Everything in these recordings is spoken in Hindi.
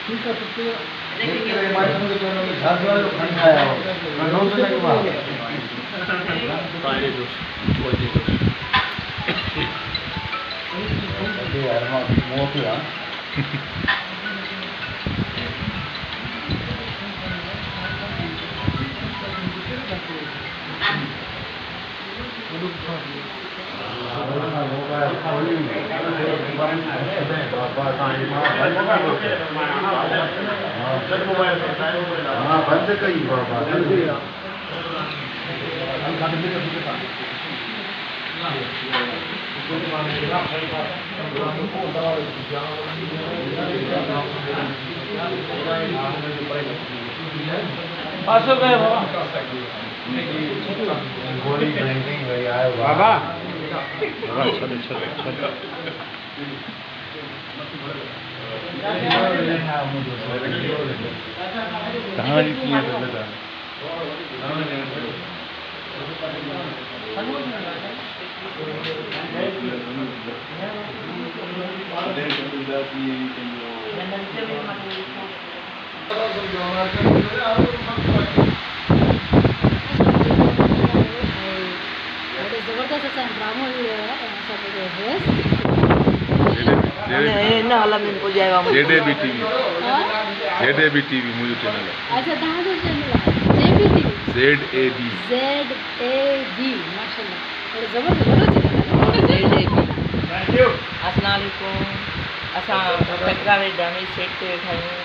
ठीक है तो ये माइक में तो झांझवा जो खाना आया हो मैं नौ से नहीं हुआ पानी दो कोई दो अरे यार मैं मुंह पे आ हाँ बंद कई बाबा पासो गए बाबा गोली ड्रिंकिंग गई आए बाबा बाबा चलो चलो चलो कहाँ निकली है बेटा जबरदस्त असा ड्रामा जेडे बी टीवी मुझे चैनल है अच्छा दादा चैनल जेबी टीवी ZAB माशाल्लाह और जबरदस्त बड़ो चैनल थैंक यू अस्सलाम वालेकुम असां कटरा में डमी सेट ते वेठा आहियूं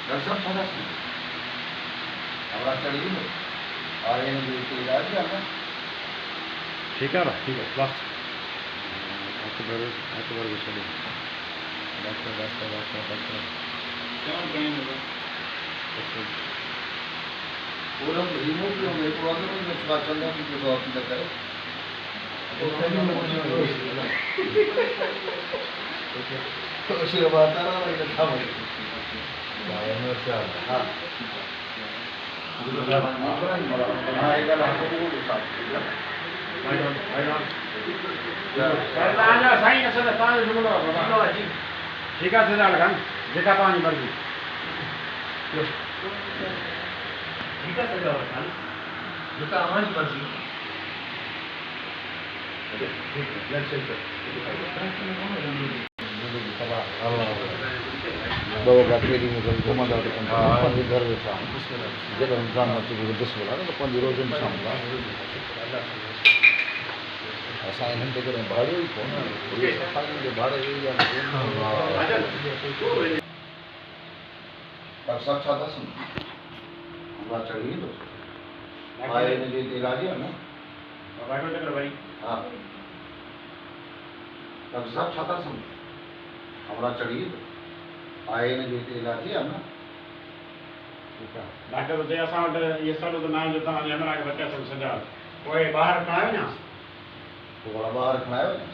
दर्शन थोड़ा सी हमारा चलिए और ये जो इलाज है ना ठीक है लास्ट हाथ भर के चलिए डॉक्टर पूरा रिमूव जो मेरे को अंदर में छुआ चलने की जो आप तक करे तो उसे बात आ रहा है ये था भाई हाँ हाँ एक बार हमको वो साथ आजा साईं असल तां जुमलो बाबा जी ठीक है सदा लगन जेका पानी मर्जी ठीक है सजा खान जेका हमारी मर्जी ठीक है ब्लड सेंटर बाबा का ट्रेडिंग में घुमा था तो अपन घर में था जब रमजान में चुके 10 बोला तो 5 रोज में शाम असां हिननि ते करे भाड़ो ई कोन आहे सफ़ाई जो भाड़ो ई पर सब छा था सुन हमरा चढ़ी तो आए ने जे इलाज है ना बाबा को चक्कर भाई हां तब सब छा था सुन हमरा चढ़ी तो आए ने जे इलाज है ना ठीक है डॉक्टर तो असां वटि ये सब तो ना जो ता हमरा के बच्चा सब सजा कोई बाहर खणायो ना तो बड़ा बाहर खणायो ना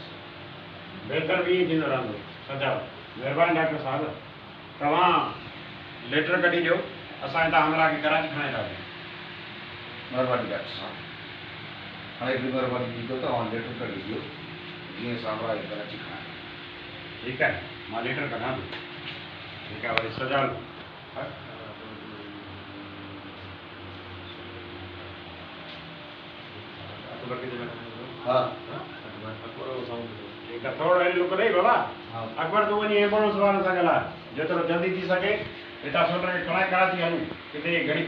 बेहतर भी थींदो रहंदो सजा महिरबानी डॉक्टर साहब तव्हां लेटर कढी ॾियो असां हितां हमरा के कराची खणाए था महिरबानी डॉक्टर साहब हाणे हिकिड़ी महिरबानी थी तो तव्हां लेटर कढी ॾियो जीअं असां हमरा के कराची खणाए ठीक है मां लेटर कढां थो ठीक है वरी सजा हाँ ठीक है थोरो हेॾो लुक ॾेई बाबा हाँ अकबर तूं वञी एम्बुलेंस वारनि सां ॻाल्हाए जेतिरो जल्दी थी सघे हितां सोट खे खणाए कराची हलूं किथे घणी